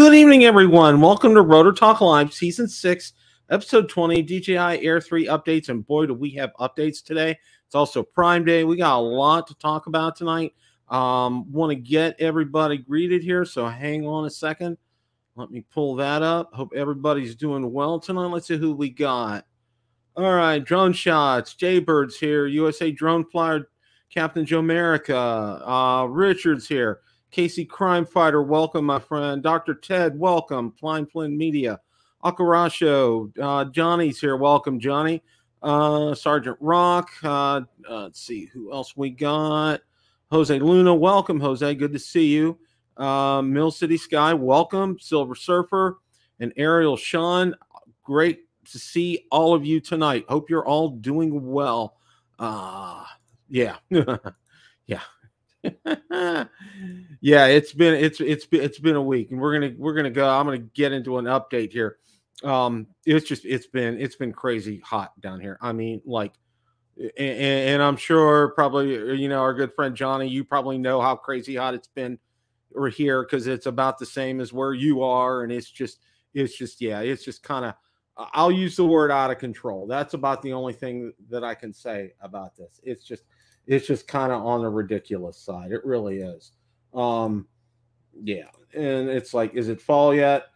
Good evening, everyone. Welcome to Rotor Talk Live, Season 6, Episode 20, DJI Air 3 updates. And boy, do we have updates today. It's also Prime Day. We got a lot to talk about tonight. Want to get everybody greeted here, so hang on a second. Let me pull that up. Hope everybody's doing well tonight. Let's see who we got. All right, Drone Shots, Jaybird's here, USA Drone Flyer, Captain Joe America, Richard's here. Casey Crime Fighter, welcome, my friend. Dr. Ted, welcome. Flying Flynn Media. Akurasho, Johnny's here. Welcome, Johnny. Sergeant Rock. Let's see who else we got. Jose Luna, welcome, Jose. Good to see you. Mill City Sky, welcome. Silver Surfer and Ariel Sean, great to see all of you tonight. Hope you're all doing well. Yeah. Yeah. Yeah, it's been a week, and we're gonna go. I'm gonna get into an update here. It's been crazy hot down here. I mean, like, and I'm sure probably our good friend Johnny, you probably know how crazy hot it's been or here, because it's about the same as where you are, and it's just kind of, I'll use the word out of control. That's about the only thing that I can say about this. It's just kind of on the ridiculous side. It really is. Yeah. And it's like, is it fall yet?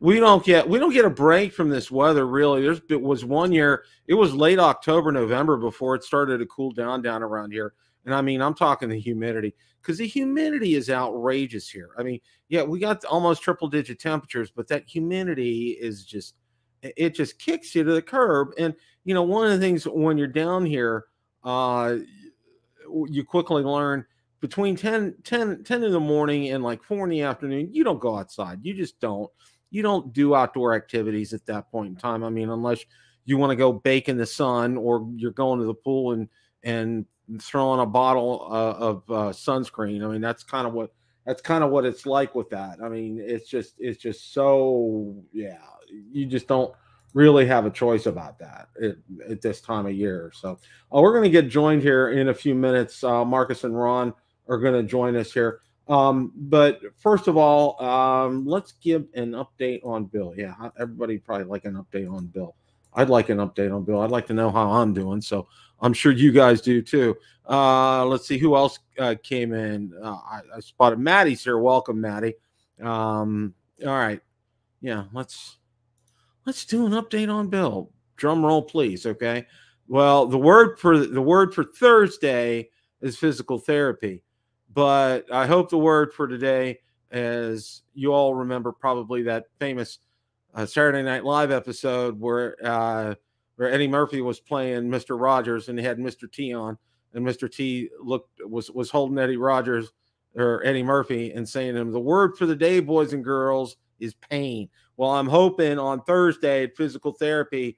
we don't get a break from this weather, really. It was one year, it was late October, November before it started to cool down around here. And I mean, I'm talking the humidity, because the humidity is outrageous here. I mean, yeah, we got almost triple digit temperatures, but that humidity is it just kicks you to the curb. And, one of the things when you're down here, you quickly learn between 10 in the morning and like 4 in the afternoon, you don't go outside. You just don't. You don't do outdoor activities at that point in time. I mean, unless you want to go bake in the sun, or you're going to the pool and throwing a bottle of sunscreen. I mean, that's kind of what it's like with that. I mean, it's just so, yeah, you just don't really have a choice about that at this time of year. So we're going to get joined here in a few minutes. Marcus and Ron are going to join us here. But first of all, let's give an update on Bill. Yeah, everybody probably like an update on Bill. I'd like an update on Bill. I'd like to know how I'm doing. So I'm sure you guys do too. Let's see who else came in. I spotted Maddie's here. Welcome, Maddie. All right. Yeah, let's do an update on Bill. Drum roll, please. Okay. Well, the word for Thursday is physical therapy, but I hope the word for today, as you all remember, probably that famous Saturday Night Live episode where Eddie Murphy was playing Mr. Rogers, and he had Mr. T on, and Mr. T was holding Eddie Murphy and saying to him, the word for the day, boys and girls, is pain. Well, I'm hoping on Thursday at physical therapy,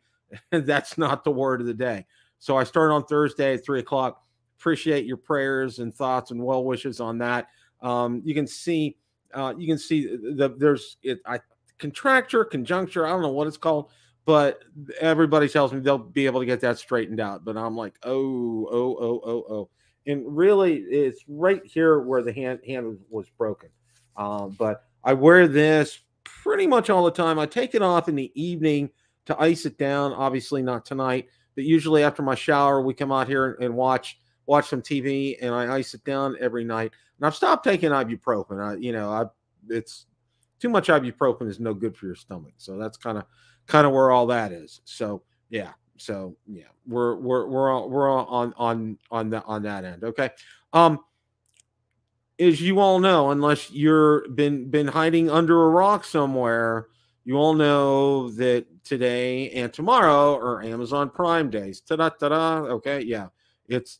that's not the word of the day. So I start on Thursday at 3 o'clock. Appreciate your prayers and thoughts and well wishes on that. You can see there's contracture, conjuncture. I don't know what it's called, but everybody tells me they'll be able to get that straightened out. But I'm like, oh. And really, it's right here where the hand was broken. But I wear this pretty much all the time. I take it off in the evening to ice it down. Obviously not tonight, but usually after my shower, we come out here and watch some TV, and I ice it down every night. And I've stopped taking ibuprofen. It's too much ibuprofen is no good for your stomach. So that's kind of where all that is. So yeah. We're on that end. Okay. As you all know, unless you're been hiding under a rock somewhere, you all know that today and tomorrow are Amazon Prime days. Ta-da. Okay, yeah. It's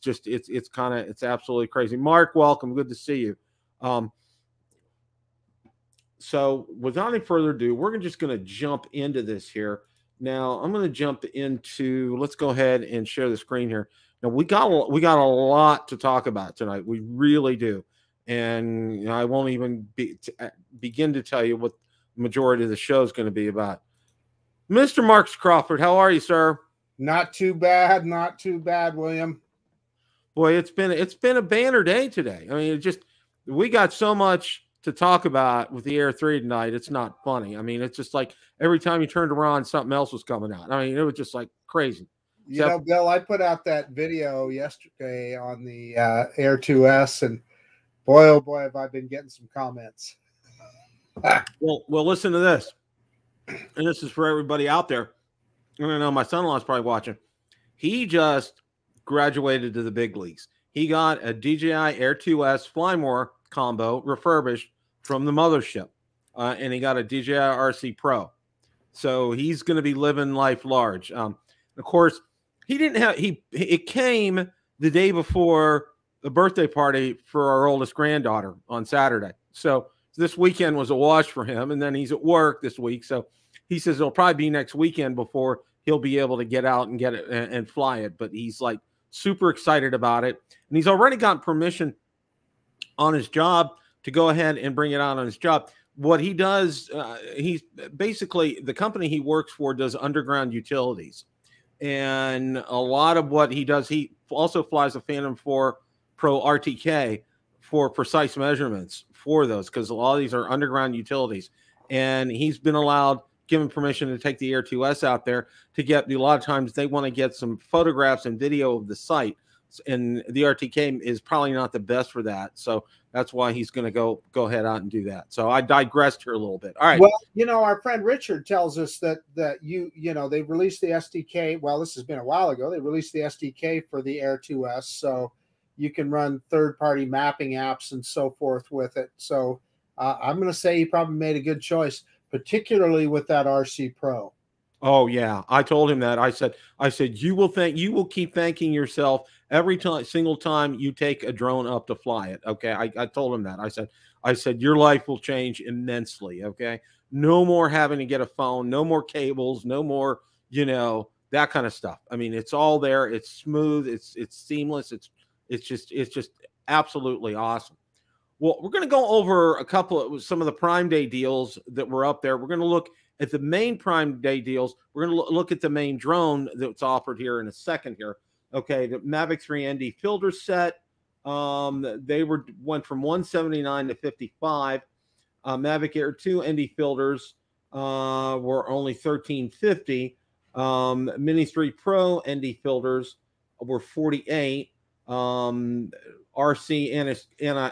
absolutely crazy. Mark, welcome. Good to see you. So without any further ado, we're just going to jump into this here. Now, I'm going to jump into, let's go ahead and share the screen here. Now, we got a lot to talk about tonight. We really do. And I won't even begin to tell you what the majority of the show is going to be about. Mr. Marcus Crawford, how are you, sir? Not too bad, William. Boy, it's been a banner day today. I mean, we got so much to talk about with the Air 3 tonight. It's not funny. I mean, it's just like every time you turned around, something else was coming out. I mean, it was just like crazy. You know, Bill, I put out that video yesterday on the Air 2S, and boy, oh boy, have I been getting some comments. Well, listen to this. And this is for everybody out there. I don't know, my son-in-law is probably watching. He just graduated to the big leagues. He got a DJI Air 2S Fly More combo refurbished from the mothership, and he got a DJI RC Pro. So he's going to be living life large. Of course, he didn't have it came the day before the birthday party for our oldest granddaughter on Saturday. So this weekend was a wash for him, and then he's at work this week. So he says it'll probably be next weekend before he'll be able to get out and get it and fly it. But he's like super excited about it, and he's already gotten permission on his job to go ahead and bring it out on his job. What he does, he's basically, the company he works for does underground utilities. And a lot of what he does, he also flies a Phantom 4 Pro RTK for precise measurements for those, because a lot of these are underground utilities. And he's been allowed, given permission to take the Air 2S out there to get, a lot of times they want to get some photographs and video of the site. And the RTK is probably not the best for that. So that's why he's going to go ahead out and do that. So I digressed here a little bit. All right. Well, you know, our friend Richard tells us that you know, they released the SDK. Well, this has been a while ago. They released the SDK for the Air 2S. So you can run third-party mapping apps and so forth with it. So I'm going to say he probably made a good choice, particularly with that RC Pro. Oh yeah, I told him that. I said you will keep thanking yourself every single time you take a drone up to fly it. Okay, I told him that. I said your life will change immensely. Okay, no more having to get a phone, no more cables, no more, you know, that kind of stuff. I mean, it's all there. It's smooth. It's seamless. It's just absolutely awesome. Well, we're going to go over some of the Prime Day deals that were up there. We're going to look at the main Prime Day deals. We're going to look at the main drone that's offered here in a second here. Okay, the Mavic 3 ND filter set. They went from $179 to $55. Mavic Air 2 ND filters were only $13.50. Mini 3 Pro ND filters were $48. RC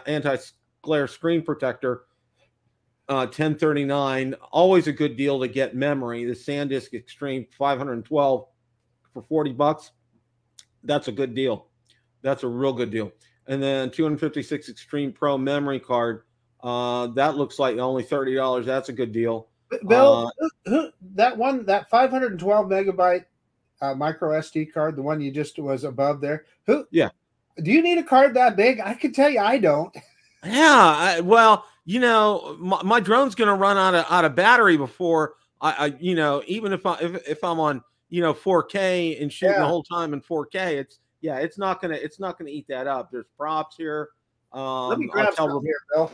anti-glare screen protector, $10.39. Always a good deal to get memory. The SanDisk Extreme 512 for $40. That's a good deal. That's a real good deal. And then 256 Extreme Pro memory card. That looks like only $30. That's a good deal. Bill, that 512 megabyte micro SD card, the one you just was above there. Yeah. Do you need a card that big? I can tell you, I don't. Yeah, well, you know, my drone's going to run out of battery before I you know, even if I'm on, you know, 4K and shooting the whole time in 4K, it's not gonna eat that up. There's props here. Let me grab some here, Bill.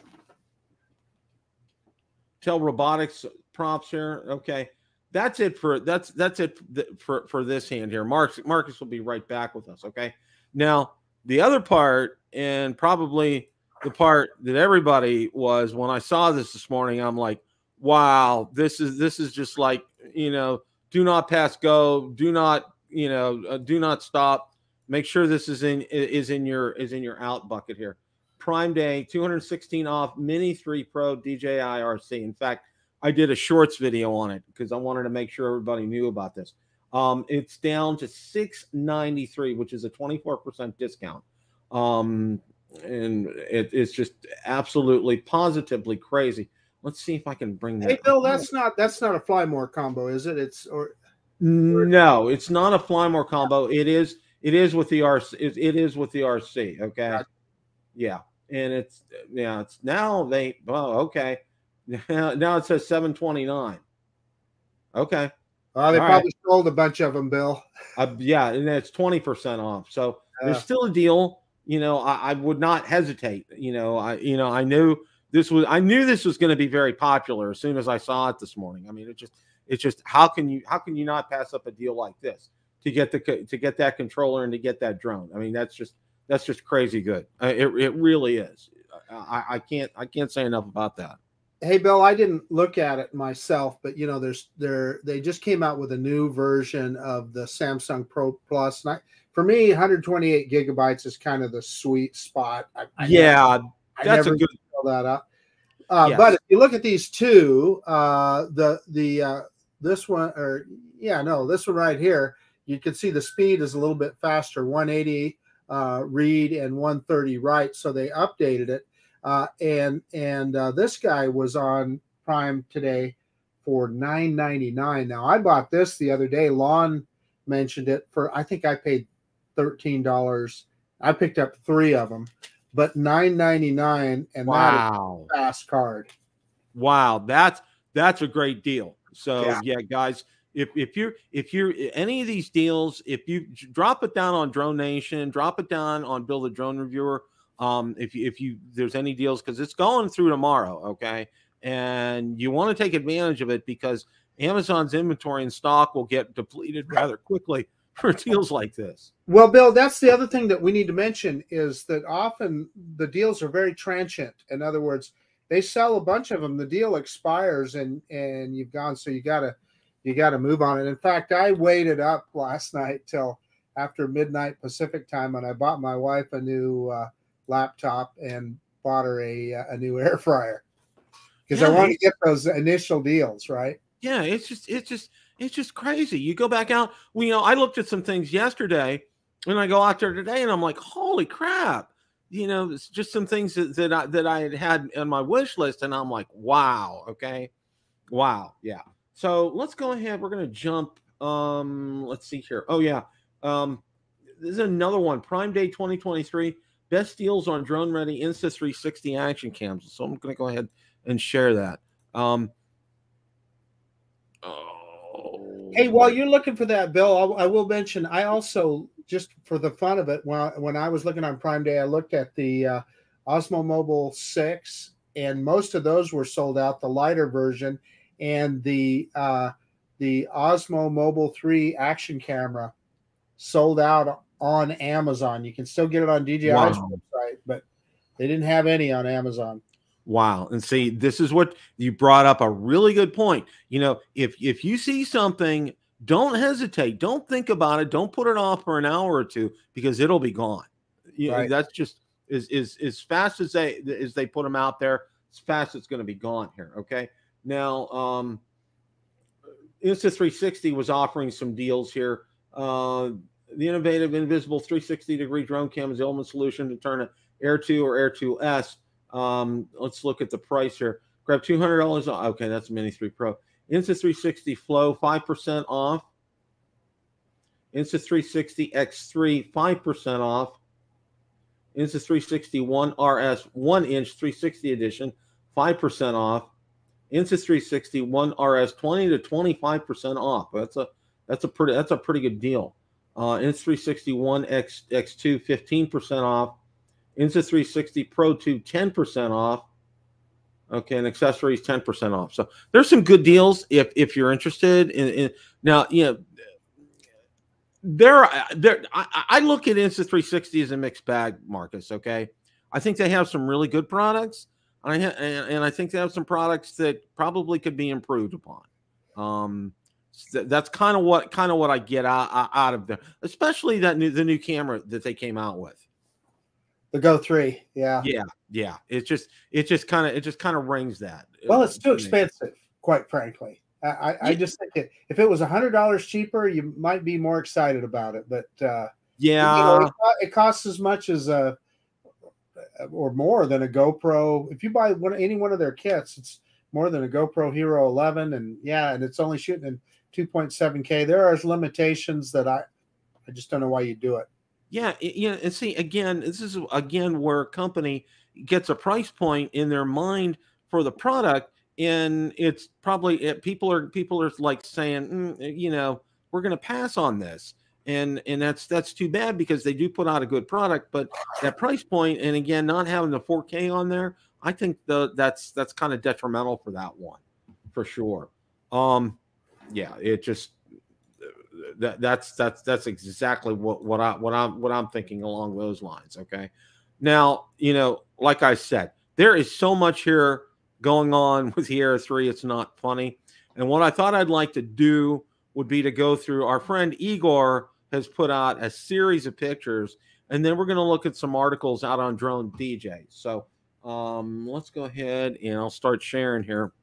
Tell Robotics props here. Okay, that's it for this hand here. Marcus will be right back with us. Okay, now the other part, and probably the part that everybody was, when I saw this morning, I'm like, wow, this is just like, you know, do not pass go, do not, you know, do not stop. Make sure this is in your out bucket here. Prime Day, 216 off Mini 3 Pro DJI RC. In fact, I did a shorts video on it because I wanted to make sure everybody knew about this. It's down to $693, which is a 24% discount. And it's just absolutely positively crazy. Let's see if I can bring that. Hey Bill, that's not a Fly More combo, is it? No, it's not a Fly More combo. It is with the RC. It is with the RC. Okay. Gotcha. Yeah. And it's now okay. Now it says 729. Okay. They probably sold a bunch of them, Bill. Yeah, and it's 20% off. So there's still a deal. You know, I would not hesitate. I knew this was going to be very popular as soon as I saw it this morning. I mean, it's just how can you not pass up a deal like this to get that controller and to get that drone? I mean, that's just crazy good. It really is. I can't say enough about that. Hey, Bill, I didn't look at it myself, but you know, they just came out with a new version of the Samsung Pro Plus. And for me, 128 gigabytes is kind of the sweet spot. I never a good fill that up. Yes. But if you look at these two, this one, this one right here, you can see the speed is a little bit faster, 180 read and 130 write. So they updated it. This guy was on Prime today for $9.99. Now I bought this the other day. Lon mentioned it for, I think I paid $13. I picked up 3 of them, but $9.99, and wow, that is a fast card. Wow, that's a great deal. So yeah, guys, if you're any of these deals, if you drop it down on Drone Nation, drop it down on Bill the Drone Reviewer. If there's any deals, because it's going through tomorrow, okay, and you want to take advantage of it because Amazon's inventory and stock will get depleted rather quickly for deals like this. Well, Bill, that's the other thing that we need to mention is that often the deals are very transient. In other words, they sell a bunch of them, the deal expires, and you've gone, so you gotta move on it. In fact, I waited up last night till after midnight Pacific time, and I bought my wife a new laptop and bought her a new air fryer because I want to get those initial deals, right? Yeah, it's just crazy. You go back out. Well, you know, I looked at some things yesterday, and I go out there today, and I'm like, holy crap! You know, it's just some things that I had on my wish list, and I'm like, wow, okay, wow, yeah. So let's go ahead. We're gonna jump. Let's see here. Oh yeah, this is another one. Prime Day 2023. Best deals on drone ready Insta360 action cams. So I'm going to go ahead and share that. Hey, while you're looking for that, Bill, I will mention, I also, just for the fun of it, when I was looking on Prime Day, I looked at the Osmo Mobile 6, and most of those were sold out, the lighter version, and the Osmo Mobile 3 action camera sold out on Amazon. You can still get it on DJI's website, but they didn't have any on Amazon. Wow. And see, this is what you brought up, a really good point. You know, if you see something, don't hesitate. Don't think about it. Don't put it off for an hour or two because it'll be gone. You know, that's just as fast as they put them out there, as fast as it's going to be gone here. Okay. Now, Insta360 was offering some deals here. The innovative invisible 360-degree drone cam is the ultimate solution to turn an Air 2 or Air 2S. Let's look at the price here. Grab $200 off. Okay, that's Mini 3 Pro. Insta360 Flow, 5% off. Insta360 X3, 5% off. Insta360 One RS 1-inch 360 edition, 5% off. Insta360 One RS 20 to 25% off. That's a pretty good deal. Insta360 One X2, 15% off. Insta360 Pro 2, 10% off. Okay, and accessories 10% off. So there's some good deals if you're interested in now. You know, I look at Insta360 as a mixed bag, Marcus. Okay, I think they have some really good products, and I think they have some products that probably could be improved upon. That's kind of what I get out of them, especially the new camera that they came out with. The Go 3, yeah. It just kind of rings that. Well, it's too expensive, quite frankly. I just think if it was $100 cheaper, you might be more excited about it. But you know, it costs as much as or more than a GoPro. If you buy any one of their kits, it's more than a GoPro Hero 11, and it's only shooting in 2.7K. There are limitations that I just don't know why you do it. Yeah, you know, and see, again, this is where a company gets a price point in their mind for the product, and it's probably people are like saying, you know, we're going to pass on this, and that's too bad because they do put out a good product, but that price point, and again, not having the 4K on there, I think that's kind of detrimental for that one, for sure. Yeah, it just. That's exactly what I'm thinking along those lines. Okay, Now, you know, like I said, there is so much here going on with the Air 3. It's not funny. And what I thought I'd like to do would be to go through, our friend Igor has put out a series of pictures, and then we're going to look at some articles out on drone DJs. So let's go ahead and I'll start sharing here.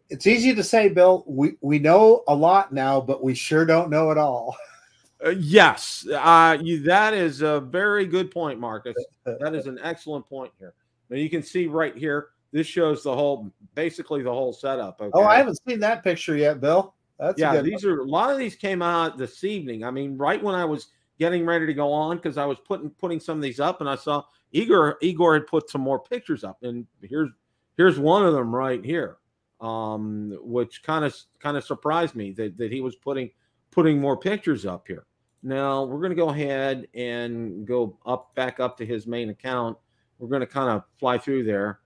It's easy to say, Bill, we know a lot now, but we sure don't know it all. Yes, that is a very good point, Marcus. That is an excellent point here. Now you can see right here, this shows the whole, basically the whole setup. Okay? Oh, I haven't seen that picture yet, Bill. That's these are, a lot of these came out this evening. I mean, right when I was getting ready to go on, because I was putting some of these up, and I saw Igor had put some more pictures up, and here's one of them right here, which kind of surprised me that he was putting more pictures up here. Now we're going to go ahead and go back up to his main account. We're going to kind of fly through there.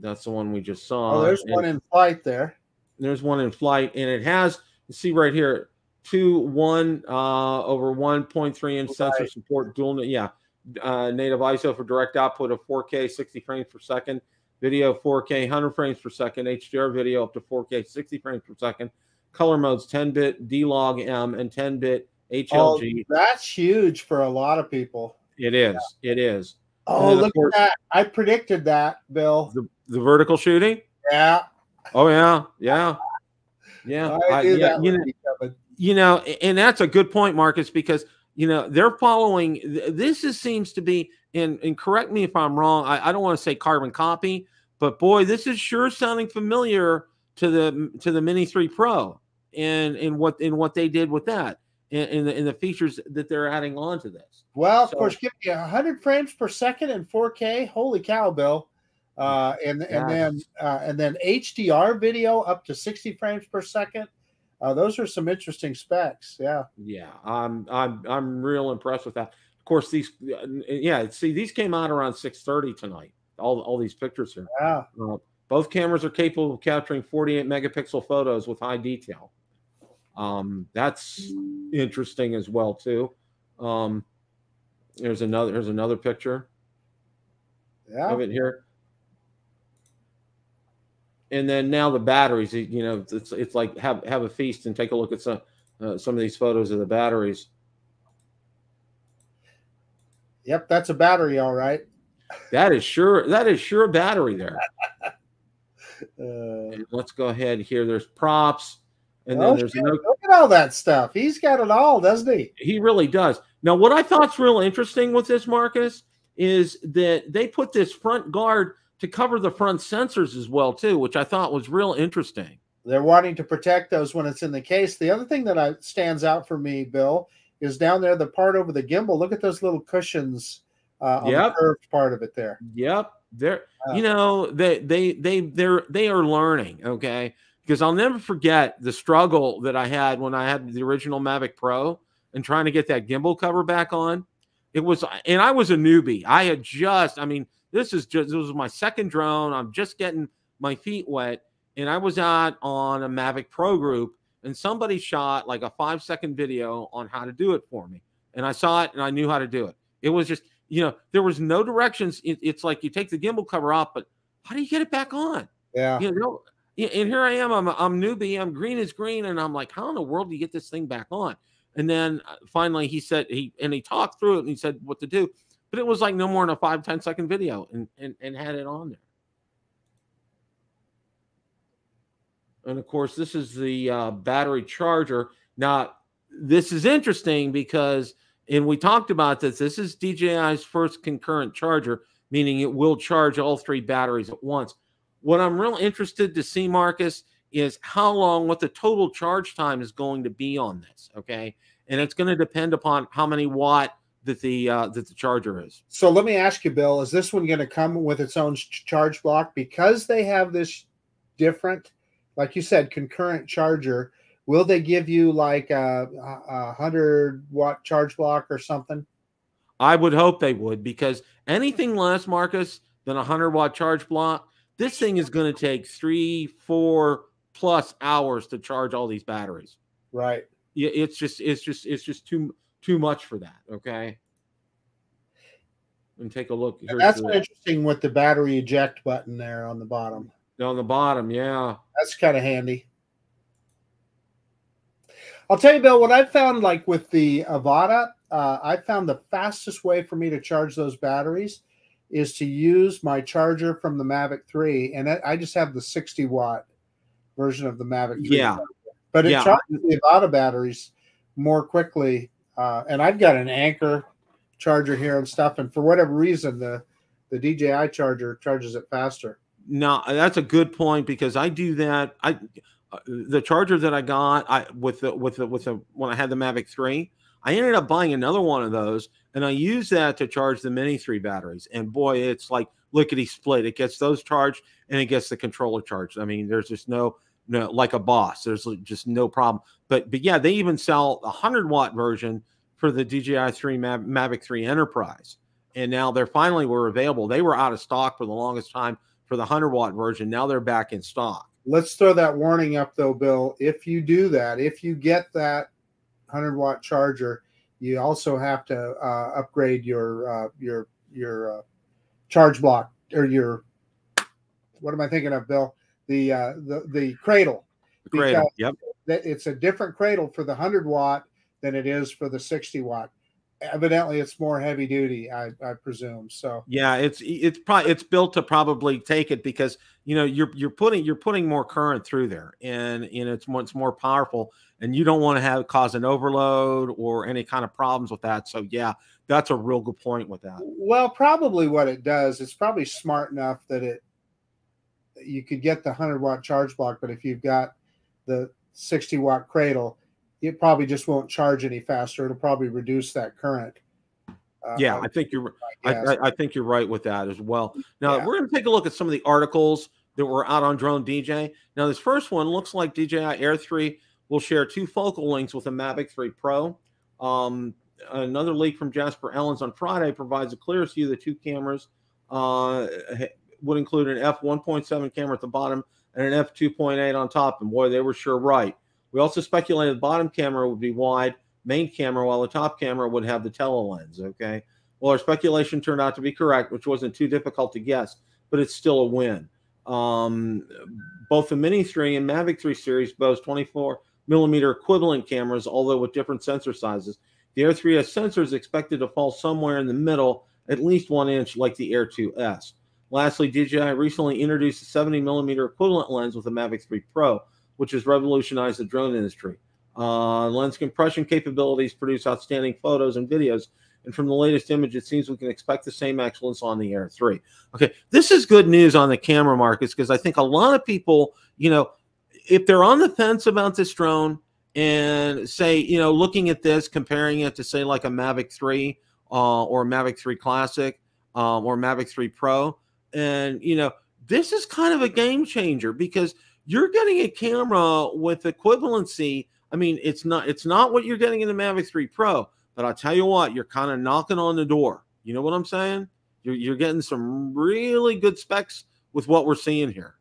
That's the one we just saw. Oh, there's one in flight there. There's one in flight, and it has, you see right here, 2.1 over 1.3 inch sensor support, dual, native ISO for direct output of 4K 60 frames per second, video 4K 100 frames per second, HDR video up to 4K 60 frames per second. Color modes 10-bit D-Log M and 10-bit HLG. Oh, that's huge for a lot of people. It is. Yeah. It is. Oh, look at that. I predicted that, Bill. The vertical shooting? Yeah. Oh, yeah. Yeah. Yeah. You know, and that's a good point, Marcus, because, you know, they're following. This seems to be, and correct me if I'm wrong, I don't want to say carbon copy, but boy, this is sure sounding familiar to the Mini 3 Pro and what they did with that and the features that they're adding on to this. Well, of course, give you 100 frames per second in 4K. Holy cow, Bill! And then HDR video up to 60 frames per second. Those are some interesting specs. Yeah. Yeah, I'm real impressed with that. Of course, these these came out around 6:30 tonight. All these pictures here. Yeah. Both cameras are capable of capturing 48 megapixel photos with high detail. That's interesting as well too. Here's another picture of it here. And then now the batteries, you know, it's like have a feast and take a look at some of these photos of the batteries. Yep, that's a battery, all right. That is sure a battery there. Let's go ahead here. There's props, and then there's look at all that stuff. He's got it all, doesn't he? He really does. Now, what I thought's real interesting with this, Marcus, is that they put this front guard to cover the front sensors as well too, which I thought was real interesting. They're wanting to protect those when it's in the case. The other thing that stands out for me, Bill, is down there the part over the gimbal. Look at those little cushions on the curved part of it there. Yep. They're you know, they are learning, okay? Because I'll never forget the struggle that I had when I had the original Mavic Pro and trying to get that gimbal cover back on. It was, and I was a newbie. I had just, I mean, this was my second drone. I'm just getting my feet wet, and I was out on a Mavic Pro group, and somebody shot like a 5-second video on how to do it for me, and I saw it and I knew how to do it. It was just, you know, there was no directions. It's like you take the gimbal cover off, but how do you get it back on? Yeah. You know, and here I am. I'm newbie. I'm green as green, and I'm like, how in the world do you get this thing back on? And then finally he said he talked through it and he said what to do, but it was like no more than a 5-10 second video and had it on there. And of course, this is the battery charger. Now, this is interesting because, and we talked about this is DJI's first concurrent charger, meaning it will charge all 3 batteries at once. What I'm real interested to see, Marcus, is how long, what the total charge time is going to be on this, okay? And it's going to depend upon how many watt that the charger is. So let me ask you, Bill, is this one going to come with its own charge block? Because they have this different, like you said, concurrent charger, will they give you like a 100-watt charge block or something? I would hope they would, because anything less, Marcus, than a 100-watt charge block, this thing is going to take 3-4 plus hours to charge all these batteries. Right. Yeah, it's just too much for that. Okay. And take a look. And that's interesting with the battery eject button there on the bottom. On the bottom, yeah. That's kind of handy. I'll tell you, Bill, what I've found, like with the Avata, I found the fastest way for me to charge those batteries is to use my charger from the Mavic 3. And I just have the 60-watt version of the Mavic 3. Yeah. But it charges the Avata batteries more quickly. And I've got an Anchor charger here and stuff. And for whatever reason, the DJI charger charges it faster. No, that's a good point, because I do that. The charger that I got when I had the Mavic 3, I ended up buying another one of those, and I use that to charge the Mini 3 batteries. And boy, it's like lickety split. It gets those charged and it gets the controller charged. I mean, there's just no like a boss. There's just no problem. But yeah, they even sell a 100-watt version for the DJI Mavic 3 Enterprise, and now they're finally were available. They were out of stock for the longest time for the 100-watt version. Now they're back in stock. Let's throw that warning up, though, Bill. If you do that, if you get that 100-watt charger, you also have to upgrade your charge block, or your, what am I thinking of, Bill? The cradle. The cradle. Yep. It's a different cradle for the 100-watt than it is for the 60-watt. Evidently, it's more heavy duty, I presume. So yeah, it's built to probably take it, because you're putting more current through there, and it's more powerful, and you don't want to cause an overload or any kind of problems with that. So yeah, that's a real good point with that. Well, probably what it does, it's probably smart enough that you could get the 100-watt charge block, but if you've got the 60-watt cradle, it probably just won't charge any faster. It'll probably reduce that current. Yeah, I think you're. I think you're right with that as well. Now we're going to take a look at some of the articles that were out on Drone DJ. Now this first one looks like DJI Air 3 will share 2 focal lengths with a Mavic 3 Pro. Another leak from Jasper Ellens on Friday provides the clearest view of the 2 cameras. Would include an f1.7 camera at the bottom and an f2.8 on top. And boy, they were sure right. We also speculated the bottom camera would be wide main camera, while the top camera would have the tele-lens. Okay. Well, our speculation turned out to be correct, which wasn't too difficult to guess, but it's still a win. Both the Mini 3 and Mavic 3 series boast 24mm equivalent cameras, although with different sensor sizes. The Air 3 has sensors expected to fall somewhere in the middle, at least 1 inch, like the Air 2S. Lastly, DJI recently introduced a 70mm equivalent lens with the Mavic 3 Pro, which has revolutionized the drone industry. Lens compression capabilities produce outstanding photos and videos, and from the latest image, it seems we can expect the same excellence on the Air 3. Okay, this is good news on the camera markets, because I think a lot of people, if they're on the fence about this drone and say, looking at this, comparing it to say like a Mavic 3 or a Mavic 3 Classic or Mavic 3 Pro, and this is kind of a game changer, because you're getting a camera with equivalency. I mean, it's not what you're getting in the Mavic 3 Pro, but I'll tell you what, you're kind of knocking on the door. You know what I'm saying? You're getting some really good specs with what we're seeing here.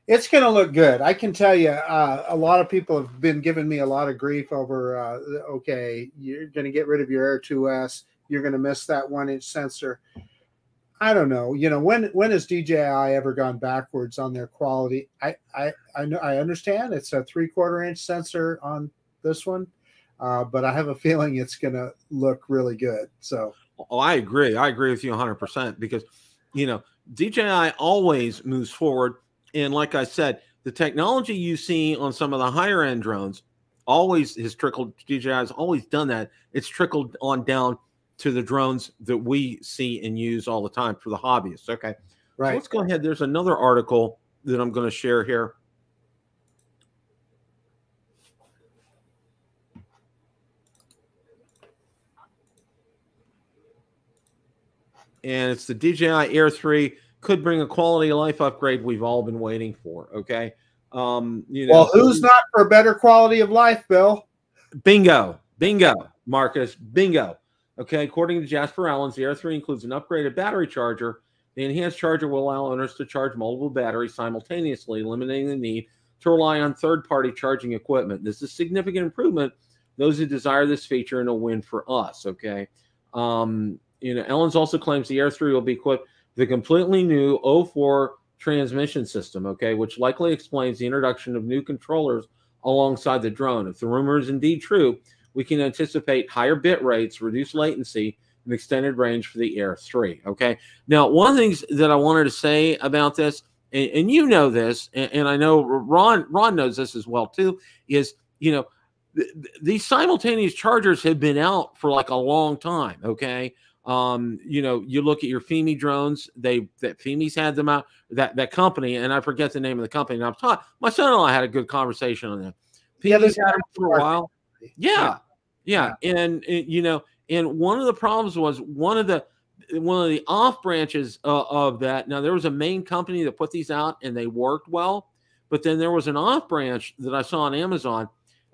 It's going to look good. I can tell you, a lot of people have been giving me a lot of grief over, okay, you're going to get rid of your Air 2S. You're going to miss that 1-inch sensor. I don't know. When has DJI ever gone backwards on their quality? I understand it's a 3/4-inch sensor on this one, but I have a feeling it's going to look really good. So, I agree. I agree with you 100%, because DJI always moves forward, and like I said, the technology you see on some of the higher end drones always has trickled. DJI has always done that. It's trickled on down to the drones that we see and use all the time for the hobbyists. Okay. Right. So let's go ahead. There's another article that I'm going to share here. And it's the DJI Air 3 could bring a quality of life upgrade we've all been waiting for. Okay. Well, who's not for a better quality of life, Bill? Bingo. Marcus. Bingo. Okay, according to Jasper Ellens, the Air 3 includes an upgraded battery charger. The enhanced charger will allow owners to charge multiple batteries simultaneously, eliminating the need to rely on third-party charging equipment. This is a significant improvement. Those who desire this feature, and a win for us, okay? Ellens also claims the Air 3 will be equipped with a completely new 04 transmission system, okay, which likely explains the introduction of new controllers alongside the drone. If the rumor is indeed true, we can anticipate higher bit rates, reduced latency, and extended range for the Air 3, okay? Now, one of the things that I wanted to say about this, and you know this, and I know Ron knows this as well too, is, these simultaneous chargers have been out for like a long time, okay? You look at your Fimi drones, that Fimi's had them out, that company, and I forget the name of the company. And my son-in-law had a good conversation on that. Fimi's had them for a while. Yeah. And one of the problems was one of the off branches of that. Now, there was a main company that put these out and they worked well, but then there was an off branch that I saw on Amazon,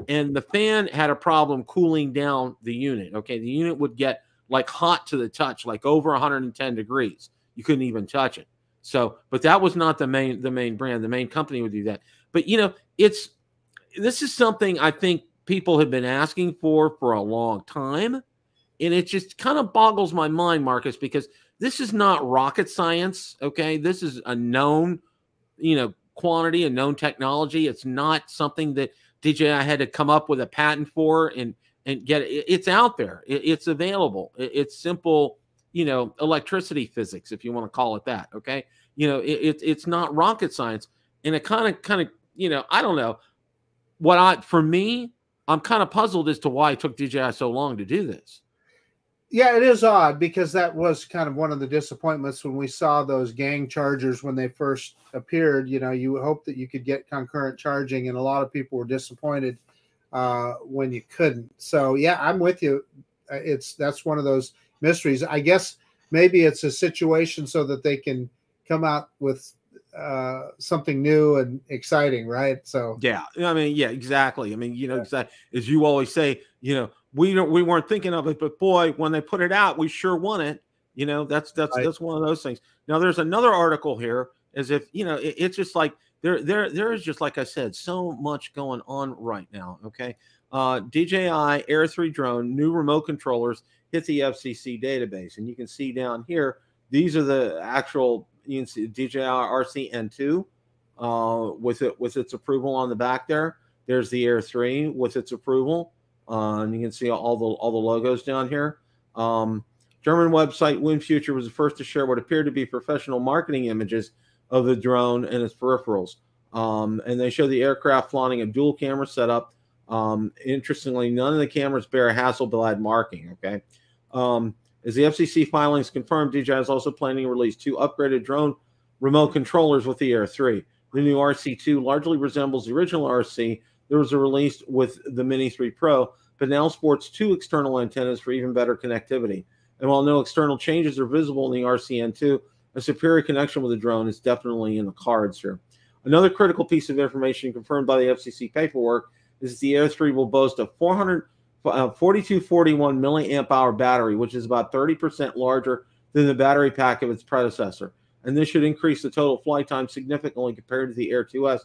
and the fan had a problem cooling down the unit. Okay, the unit would get like hot to the touch, like over 110 degrees. You couldn't even touch it. So, but that was not the main brand. The main company would do that. But this is something I think people have been asking for a long time. And it just kind of boggles my mind, Marcus, because this is not rocket science. Okay. This is a known, quantity, a known technology. It's not something that DJI had to come up with a patent for and get it. It's out there. It's available. It's simple, electricity physics, if you want to call it that. Okay. It's not rocket science. And it kind of, I don't know for me, I'm kind of puzzled as to why it took DJI so long to do this. Yeah, it is odd because that was kind of one of the disappointments when we saw those gang chargers when they first appeared. You hope that you could get concurrent charging, and a lot of people were disappointed when you couldn't. So yeah, I'm with you. That's one of those mysteries. I guess maybe it's a situation so that they can come out with something new and exciting, right? So yeah, exactly. Exactly, as you always say, we weren't thinking of it, but boy, when they put it out, we sure want it. That's one of those things. Now, there's another article here, as if it's just like there is just, like I said, so much going on right now. Okay, DJI Air 3 drone new remote controllers hit the FCC database, and you can see down here these are the actual. You can see DJI RC N2 with its approval on the back there. There's the Air 3 with its approval. And you can see all the logos down here. German website WinFuture was the first to share what appeared to be professional marketing images of the drone and its peripherals. And they show the aircraft flaunting a dual camera setup. Interestingly, none of the cameras bear a Hasselblad marking. Okay. As the FCC filings confirmed, DJI is also planning to release 2 upgraded drone remote controllers with the Air 3. The new RC2 largely resembles the original RC. There was a release with the Mini 3 Pro, but now sports 2 external antennas for even better connectivity. And while no external changes are visible in the RCN2, a superior connection with the drone is definitely in the cards here. Another critical piece of information confirmed by the FCC paperwork is that the Air 3 will boast a 4241 milliamp hour battery, which is about 30% larger than the battery pack of its predecessor. And this should increase the total flight time significantly compared to the Air 2S,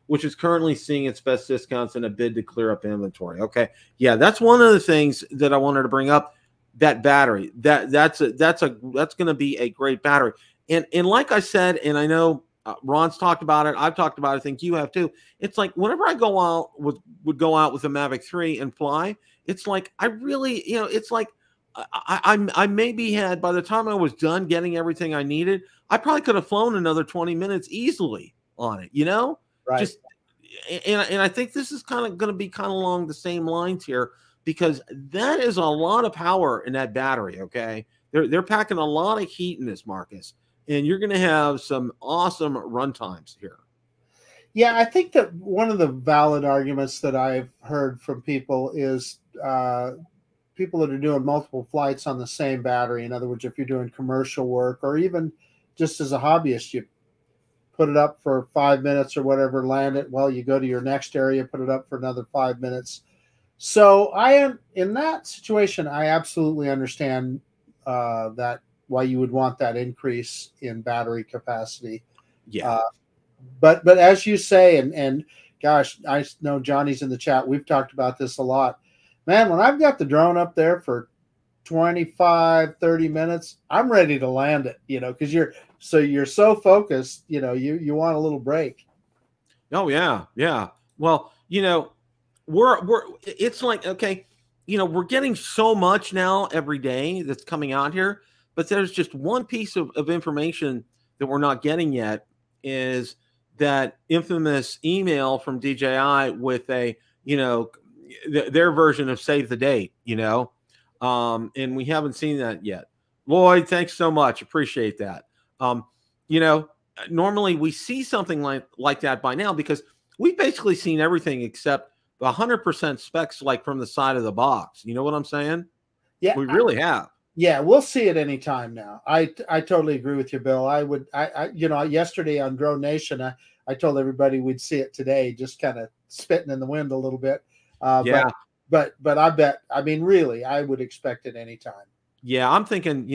which is currently seeing its best discounts in a bid to clear up inventory. Okay, yeah, that's one of the things that I wanted to bring up. That battery, that's going to be a great battery. And like I said, and I know Ron's talked about it, I've talked about it, I think you have too. It's like whenever I would go out with a Mavic 3 and fly, it's like I really, it's like I maybe had, by the time I was done getting everything I needed, I probably could have flown another 20 minutes easily on it, Right. Just and I think this is kind of going to be kind of along the same lines here, because that is a lot of power in that battery. Okay, they're packing a lot of heat in this, Marcus, and you're going to have some awesome run times here. Yeah, I think that one of the valid arguments that I've heard from people is people that are doing multiple flights on the same battery. In other words, if you're doing commercial work or even just as a hobbyist, you put it up for 5 minutes or whatever, land it. Well, you go to your next area, put it up for another 5 minutes. So I am in that situation. I absolutely understand that why you would want that increase in battery capacity. Yeah. But as you say, and gosh, I know Johnny's in the chat. We've talked about this a lot, man. When I've got the drone up there for 25, 30 minutes, I'm ready to land it, because you're so focused, you want a little break. Oh yeah, yeah. Well, we're it's like, okay, we're getting so much now every day that's coming out here, but there's just one piece of information that we're not getting yet, is that infamous email from DJI with a, their version of save the date, and we haven't seen that yet. Lloyd, thanks so much. Appreciate that. You know, normally we see something like that by now, because we've basically seen everything except the 100% specs, like from the side of the box. You know what I'm saying? Yeah, we really have. Yeah, we'll see it anytime now. I totally agree with you, Bill. Yesterday on Drone Nation, I told everybody we'd see it today, just kind of spitting in the wind a little bit. Yeah. But I mean, really, I would expect it anytime. Yeah, I'm thinking,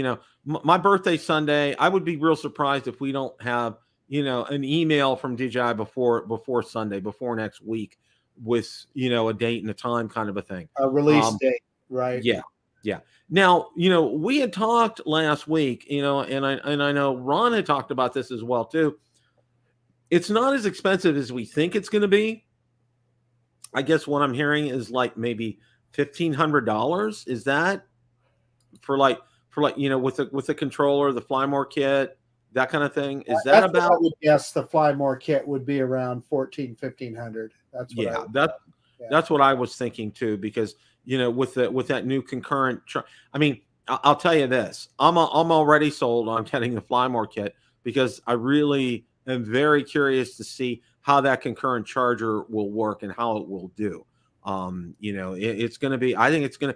my birthday Sunday, I would be real surprised if we don't have, an email from DJI before Sunday, before next week, with, a date and a time kind of a thing. A release date, right? Yeah. Yeah. Now, we had talked last week, and I know Ron had talked about this as well too. It's not as expensive as we think it's going to be. I guess what I'm hearing is like maybe $1,500. Is that for like with the controller, the Fly More kit, that kind of thing? Is that about? Yes, the Fly More kit would be around $1,400-$1,500. That's what I was thinking too, because with that new concurrent, I mean, I'll tell you this, I'm already sold on getting the Fly More kit, because I really am very curious to see how that concurrent charger will work and how it will do. It's going to be, I think it's going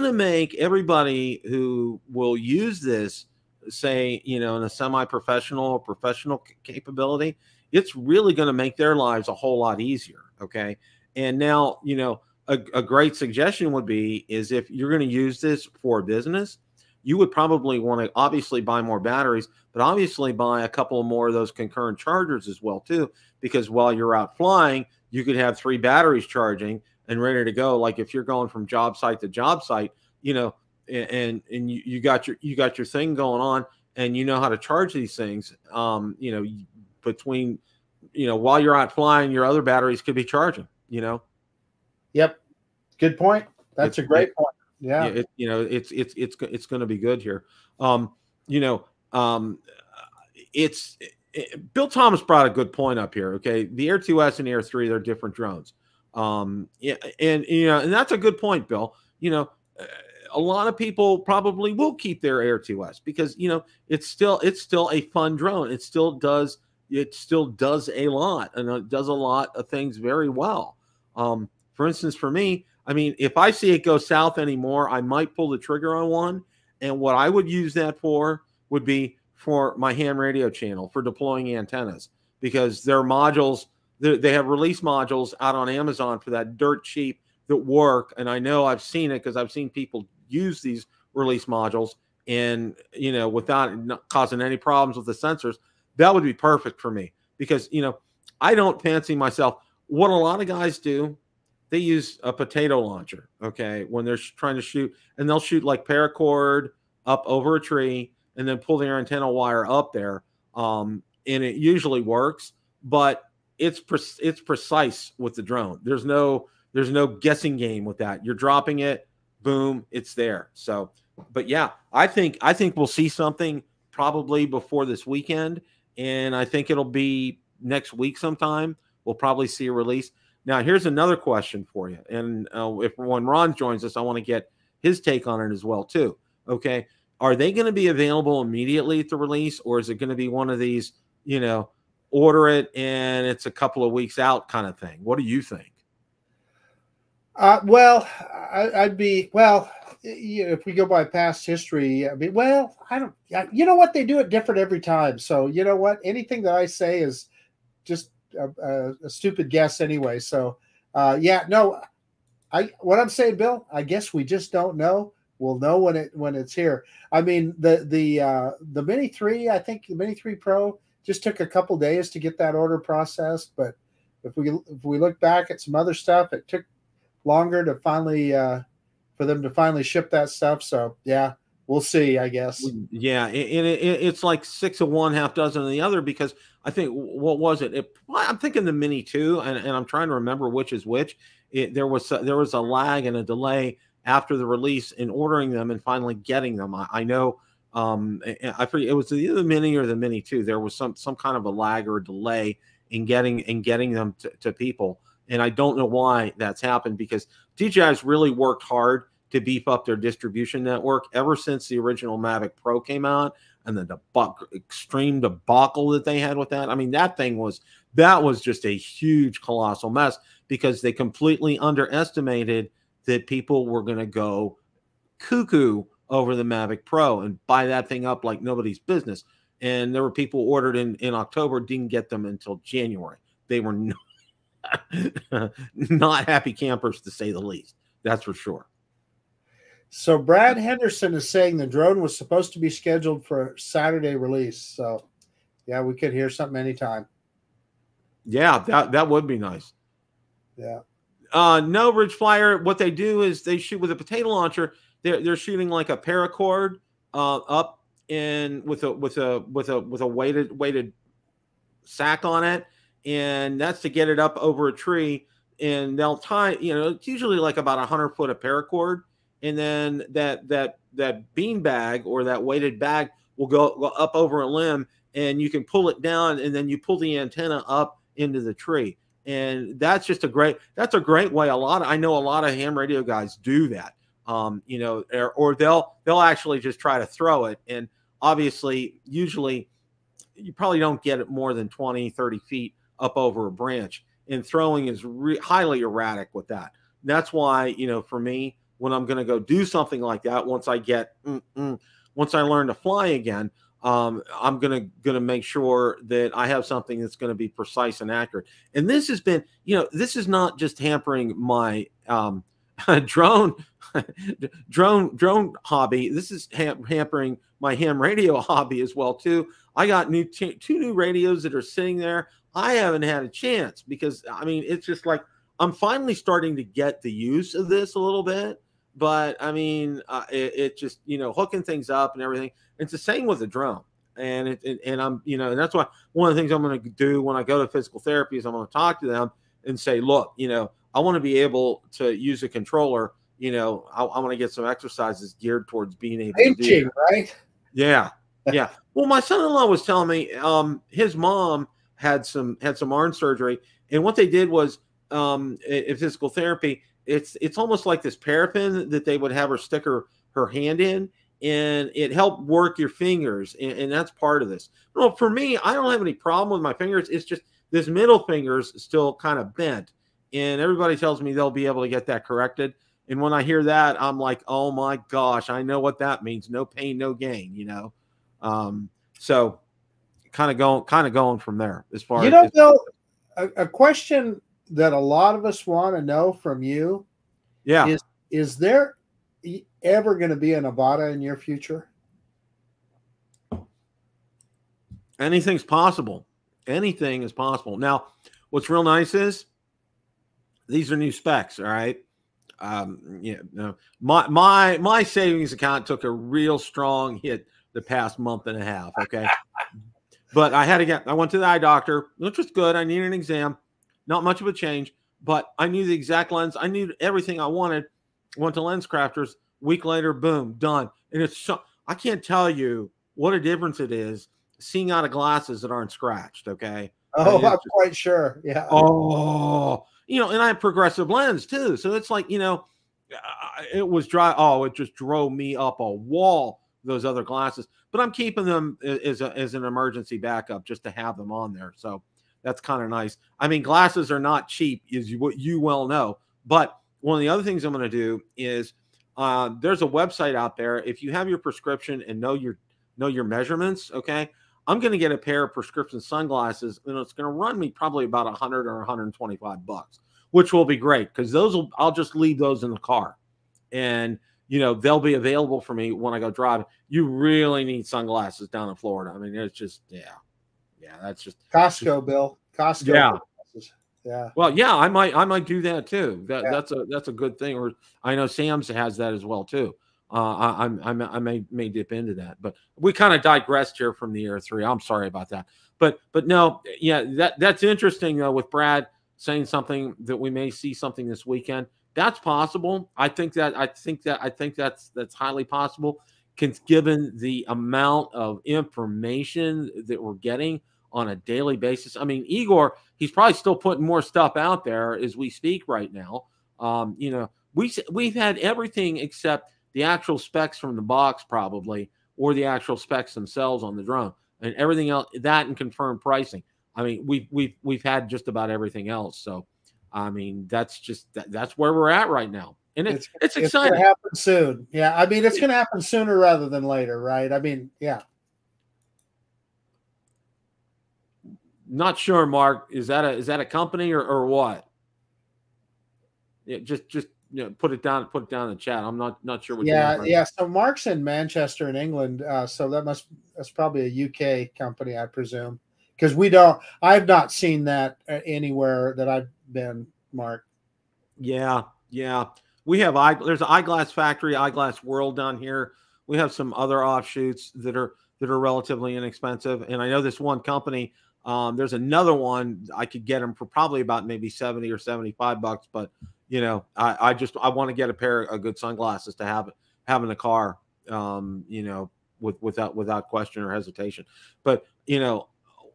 to make everybody who will use this, say, in a semi-professional or professional capability, it's really going to make their lives a whole lot easier. Okay. And now, a great suggestion would be, is if you're going to use this for business, you would probably want to obviously buy more batteries, but obviously buy a couple more of those concurrent chargers as well too, because while you're out flying, you could have 3 batteries charging and ready to go. Like if you're going from job site to job site, and you got your thing going on, and you know how to charge these things, between, while you're out flying, your other batteries could be charging, Yep. Good point. That's a great point. Yeah. It's going to be good here. Bill Thomas brought a good point up here. Okay. The Air 2S and Air 3, they're different drones. And that's a good point, Bill. A lot of people probably will keep their Air 2S because, it's still a fun drone. It still does a lot, and it does a lot of things very well. For instance, for me, I mean, if I see it go south anymore, I might pull the trigger on one. And what I would use that for would be for my ham radio channel, for deploying antennas, because their modules, they have release modules out on Amazon for that dirt cheap that work. And I know I've seen it because I've seen people use these release modules, and, without causing any problems with the sensors. That would be perfect for me, because, I don't fancy myself. What a lot of guys do, they use a potato launcher, okay, when they're trying to shoot, and they'll shoot like paracord up over a tree and then pull their antenna wire up there. And it usually works, but it's precise with the drone. There's no guessing game with that. You're dropping it, boom, it's there. So, but yeah, I think we'll see something probably before this weekend, and I think it'll be next week sometime. We'll probably see a release. Now, here's another question for you. And when Ron joins us, I want to get his take on it as well, too. Okay. Are they going to be available immediately at the release, or is it going to be one of these, order it and it's a couple of weeks out kind of thing? What do you think? Well, if we go by past history, I mean, you know what? They do it different every time. So, you know what? Anything that I say is just a stupid guess anyway. So, what I'm saying, Bill, I guess we just don't know. We'll know when it's here. I mean, the Mini 3, I think the Mini 3 Pro just took a couple days to get that order processed. But if we look back at some other stuff, it took longer to finally for them to finally ship that stuff. So yeah, we'll see, I guess. Yeah, it's like 6 of one, half dozen of the other, because I think, what was it? I'm thinking the Mini 2, and I'm trying to remember which is which. There was a lag and a delay after the release in ordering them and finally getting them. I know, I forget, it was either the Mini or the Mini 2. There was some kind of a lag or a delay in getting them to people, and I don't know why that's happened, because DJI's really worked hard to beef up their distribution network ever since the original Mavic Pro came out, and the extreme debacle that they had with that. I mean, that was just a huge, colossal mess, because they completely underestimated that people were going to go cuckoo over the Mavic Pro and buy that thing up like nobody's business. And there were people ordered in October, didn't get them until January. They were not happy campers, to say the least. That's for sure. So Brad Henderson is saying the drone was supposed to be scheduled for Saturday release. So yeah, we could hear something anytime. Yeah, that would be nice. Yeah. No, Ridge Flyer, what they do is they shoot with a potato launcher. They're shooting like a paracord up and with a weighted sack on it, and that's to get it up over a tree. And they'll tie, it's usually like about 100 foot of paracord, and then that bean bag or that weighted bag will go up over a limb, and you can pull it down, and then you pull the antenna up into the tree. And that's just a great way. I know a lot of ham radio guys do that. Or they'll actually just try to throw it. And obviously, usually you probably don't get it more than 20, 30 feet up over a branch. And throwing is highly erratic with that. And that's why, for me, when I'm going to go do something like that, once I learn to fly again, I'm gonna make sure that I have something that's going to be precise and accurate. And this has been, this is not just hampering my drone hobby. This is hampering my ham radio hobby as well too. I got two new radios that are sitting there. I haven't had a chance, because I mean, it's just like I'm finally starting to get the use of this a little bit. But I mean, it just, hooking things up and everything. It's the same with the drone. And I'm, and that's why one of the things I'm going to do when I go to physical therapy is I'm going to talk to them and say, look, I want to be able to use a controller. I want to get some exercises geared towards being able to do that. Right? Yeah. Yeah. Well, my son-in-law was telling me his mom had some arm surgery. And what they did was in physical therapy, it's almost like this paraffin that they would have her stick her hand in, and it helped work your fingers, and that's part of this. Well, for me, I don't have any problem with my fingers. It's just this middle finger's still kind of bent, and everybody tells me they'll be able to get that corrected. And when I hear that, I'm like, oh my gosh, I know what that means. No pain, no gain, So kind of going from there as far as Bill, a question that a lot of us want to know from you. Yeah. Is there ever going to be a Nevada in your future? Anything's possible. Anything is possible. Now, what's real nice is these are new specs. All right. My savings account took a real strong hit the past month and a half. Okay. But I went to the eye doctor, which was good. I needed an exam, not much of a change, but I knew the exact lens. I knew everything I wanted. Went to Lens Crafters. Week later, boom, done. And I can't tell you what a difference it is seeing out of glasses that aren't scratched. Okay. Oh, I'm quite sure. Yeah. Oh, and I have progressive lens too. So it's like, it was dry. Oh, it just drove me up a wall, those other glasses, but I'm keeping them as an emergency backup just to have them on there. So that's kind of nice. I mean, glasses are not cheap, is what you well know. But one of the other things I'm going to do is there's a website out there. If you have your prescription and know your measurements, okay, I'm going to get a pair of prescription sunglasses, and it's going to run me probably about $100 or $125, which will be great, because I'll just leave those in the car, and they'll be available for me when I go driving. You really need sunglasses down in Florida. I mean, it's just, yeah, that's just Costco, Bill. Costco. Yeah. Yeah. Well, yeah, I might do that too. That's a good thing. Or I know Sam's has that as well too. I may dip into that, but we kind of digressed here from the Air 3. I'm sorry about that, but no, yeah, that's interesting though. With Brad saying something that we may see something this weekend, that's possible. I think that's highly possible, given the amount of information that we're getting on a daily basis. I mean, Igor, he's probably still putting more stuff out there as we speak right now. You know, we've had everything except the actual specs from the box, probably, or the actual specs themselves on the drone, and everything else, that and confirmed pricing. I mean, we've had just about everything else. So, I mean, that's where we're at right now, and it's exciting. It's going to happen soon. Yeah, I mean, it's going to happen sooner rather than later, right? I mean, yeah. Not sure, Mark. Is that a company or what? Yeah, just put it down in the chat. I'm not sure what. Yeah. So Mark's in Manchester in England. So that's probably a UK company, I presume, because I've not seen that anywhere that I've been, Mark. Yeah. We have there's an Eyeglass Factory, Eyeglass World down here. We have some other offshoots that are relatively inexpensive, and I know this one company. There's another one I could get them for probably about maybe $70 or $75, but you know, I want to get a pair of good sunglasses to have in the car, you know, without question or hesitation. But you know,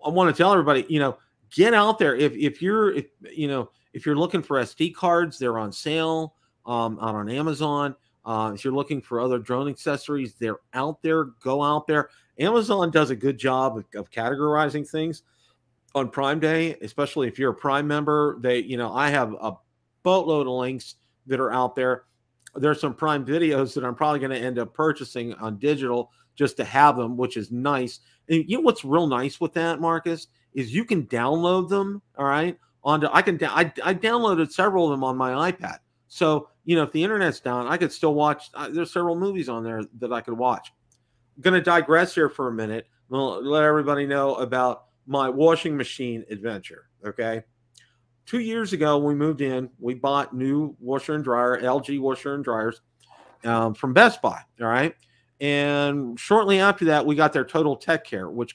I want to tell everybody, you know, get out there if you're looking for SD cards, they're on sale out on Amazon. If you're looking for other drone accessories, they're out there. Go out there. Amazon does a good job of categorizing things on Prime Day, especially if you're a Prime member. I have a boatload of links that are out there. There's some Prime videos that I'm probably going to end up purchasing on digital just to have them, which is nice. And you know what's real nice with that, Marcus, is you can download them. All right, I downloaded several of them on my iPad. So you know, if the internet's down, I could still watch. There's several movies on there that I could watch. I'm going to digress here for a minute. I'll let everybody know about my washing machine adventure. Okay. 2 years ago, when we moved in, we bought new washer and dryer, LG washer and dryers from Best Buy. All right. And shortly after that, we got their Total Tech Care, which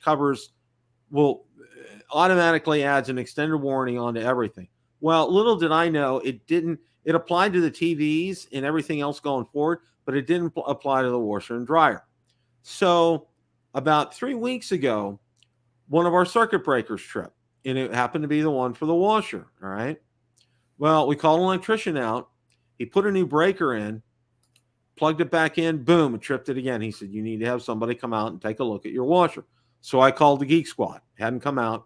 automatically adds an extended warranty onto everything. Well, little did I know, it applied to the TVs and everything else going forward, but it didn't apply to the washer and dryer. So about 3 weeks ago, one of our circuit breakers tripped, and it happened to be the one for the washer. All right. Well, we called an electrician out. He put a new breaker in, plugged it back in, boom, it tripped it again. He said, you need to have somebody come out and take a look at your washer. So I called the Geek Squad, hadn't come out.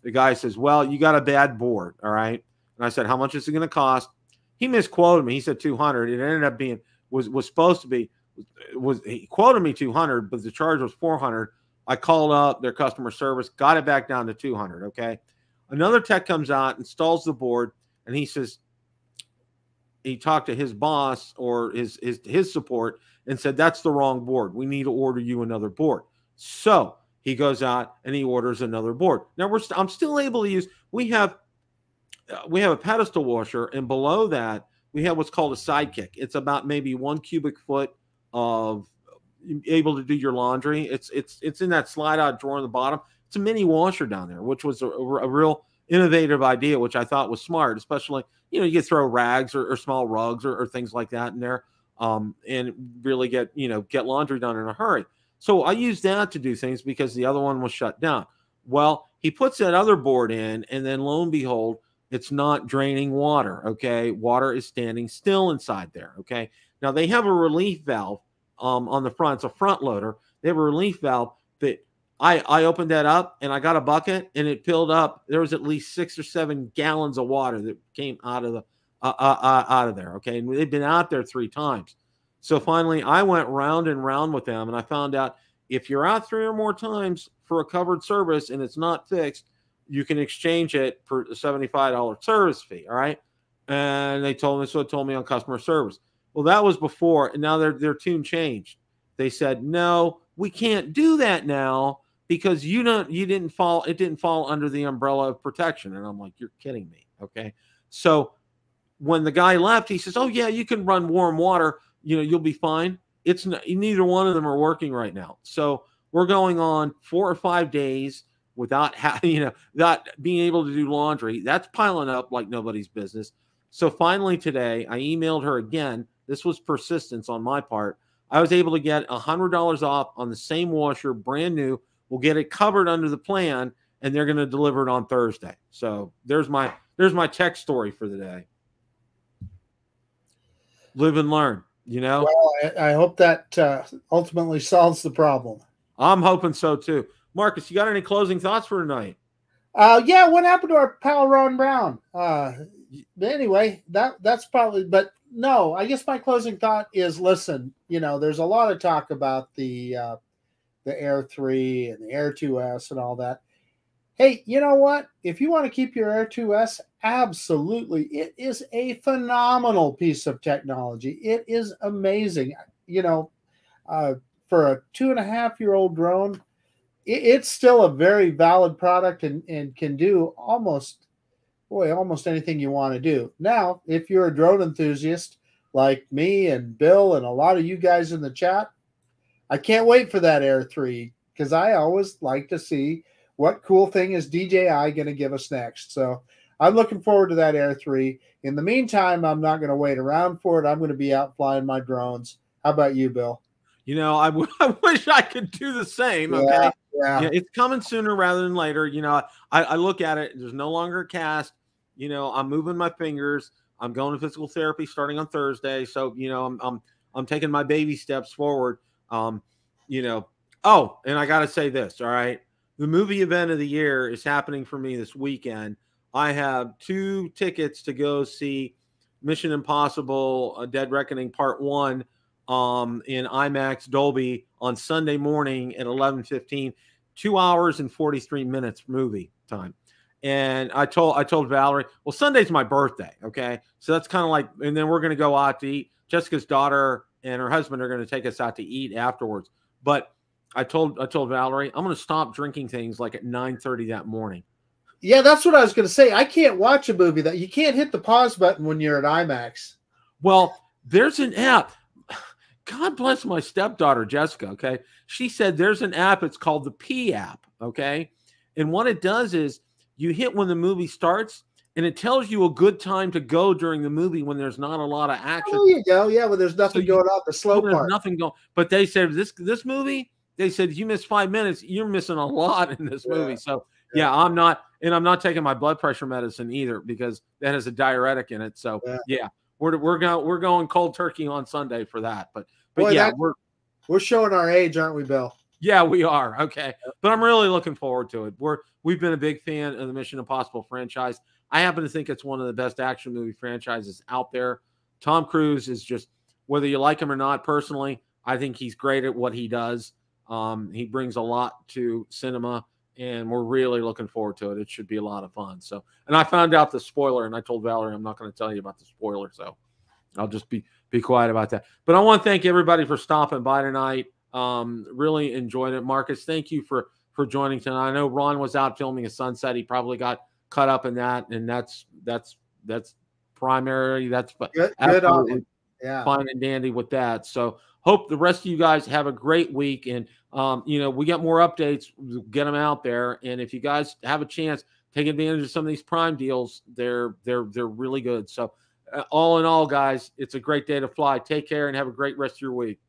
The guy says, well, you got a bad board. All right. And I said, how much is it going to cost? He misquoted me. He said 200. It ended up being, was supposed to be, he quoted me 200, but the charge was 400. I called up their customer service, got it back down to 200. Okay. Another tech comes out, installs the board, and he says, he talked to his boss or his support and said, that's the wrong board. We need to order you another board. So he goes out and he orders another board. Now I'm still able to use, we have a pedestal washer, and below that we have what's called a sidekick. It's about maybe 1 cubic foot of able to do your laundry. It's in that slide out drawer on the bottom. It's a mini washer down there, which was a real innovative idea, which I thought was smart, especially, you know, you could throw rags or small rugs or things like that in there, and really get laundry done in a hurry. So I used that to do things because the other one was shut down. Well, he puts that other board in, and then lo and behold, it's not draining water. Okay. Water is standing still inside there. Okay. Now they have a relief valve on the front. It's a front loader. They have a relief valve that I opened that up, and I got a bucket, and it filled up. There was at least 6 or 7 gallons of water that came out of there. Okay. And they've been out there 3 times. So finally I went round and round with them, and I found out if you're out 3 or more times for a covered service and it's not fixed, you can exchange it for a $75 service fee. All right. And they told me on customer service. Well, that was before, and now their tune changed. They said, no, we can't do that now because it didn't fall under the umbrella of protection. And I'm like, you're kidding me. Okay. So when the guy left, he says, oh yeah, you can run warm water. You know, you'll be fine. It's not, neither one of them are working right now. So we're going on 4 or 5 days without, without being able to do laundry. That's piling up like nobody's business. So finally today, I emailed her again. This was persistence on my part. I was able to get $100 off on the same washer, brand new. We'll get it covered under the plan, and they're going to deliver it on Thursday. So there's my tech story for the day. Live and learn, you know. Well, I hope that ultimately solves the problem. I'm hoping so too. Marcus, you got any closing thoughts for tonight? Yeah, what happened to our pal Ron Brown? Anyway, that's probably, but no, I guess my closing thought is, listen, you know, there's a lot of talk about the Air 3 and the Air 2S and all that. Hey, you know what? If you want to keep your Air 2S, absolutely. It is a phenomenal piece of technology. It is amazing. You know, for a 2.5-year-old drone, it's still a very valid product and can do almost anything you want to do. Now, if you're a drone enthusiast like me and Bill and a lot of you guys in the chat, I can't wait for that Air 3 because I always like to see what cool thing is DJI going to give us next. So I'm looking forward to that Air 3. In the meantime, I'm not going to wait around for it. I'm going to be out flying my drones. How about you, Bill? You know, I wish I could do the same. Okay. Yeah, it's coming sooner rather than later. You know, I look at it. There's no longer a cast. You know, I'm moving my fingers. I'm going to physical therapy starting on Thursday. So, you know, I'm taking my baby steps forward. You know, oh, and I got to say this. All right. The movie event of the year is happening for me this weekend. I have 2 tickets to go see Mission Impossible Dead Reckoning Part 1 in IMAX Dolby on Sunday morning at 11:15. 2 hours and 43 minutes movie time. And I told Valerie, well, Sunday's my birthday. Okay. So that's kind of like, and then we're going to go out to eat. Jessica's daughter and her husband are going to take us out to eat afterwards. But I told Valerie, I'm going to stop drinking things like at 9:30 that morning. Yeah, that's what I was going to say. I can't watch a movie that you can't hit the pause button when you're at IMAX. Well, there's an app. God bless my stepdaughter, Jessica. Okay. She said there's an app. It's called the P app. Okay. And what it does is you hit when the movie starts and it tells you a good time to go during the movie when there's not a lot of action. Oh, there you go. Yeah. When there's nothing going on, the slow part. Nothing going. But they said this movie, they said, you miss 5 minutes, you're missing a lot in this movie. So yeah, I'm not taking my blood pressure medicine either because that has a diuretic in it. So yeah, we're going cold turkey on Sunday for that. But boy, yeah, we're showing our age, aren't we, Bill? Yeah, we are. Okay. But I'm really looking forward to it. We've been a big fan of the Mission Impossible franchise. I happen to think it's one of the best action movie franchises out there. Tom Cruise is just, whether you like him or not personally, I think he's great at what he does. He brings a lot to cinema, and we're really looking forward to it. It should be a lot of fun. So, and I found out the spoiler, and I told Valerie I'm not going to tell you about the spoiler, so I'll just be quiet about that. But I want to thank everybody for stopping by tonight. Really enjoyed it. Marcus, thank you for joining tonight. I know Ron was out filming a sunset. He probably got caught up in that, and that's primary. That's good on it. Yeah, fine and dandy with that. So hope the rest of you guys have a great week. And you know, we got more updates. We'll get them out there. And if you guys have a chance, take advantage of some of these Prime deals. They're really good. So all in all, guys, it's a great day to fly. Take care and have a great rest of your week.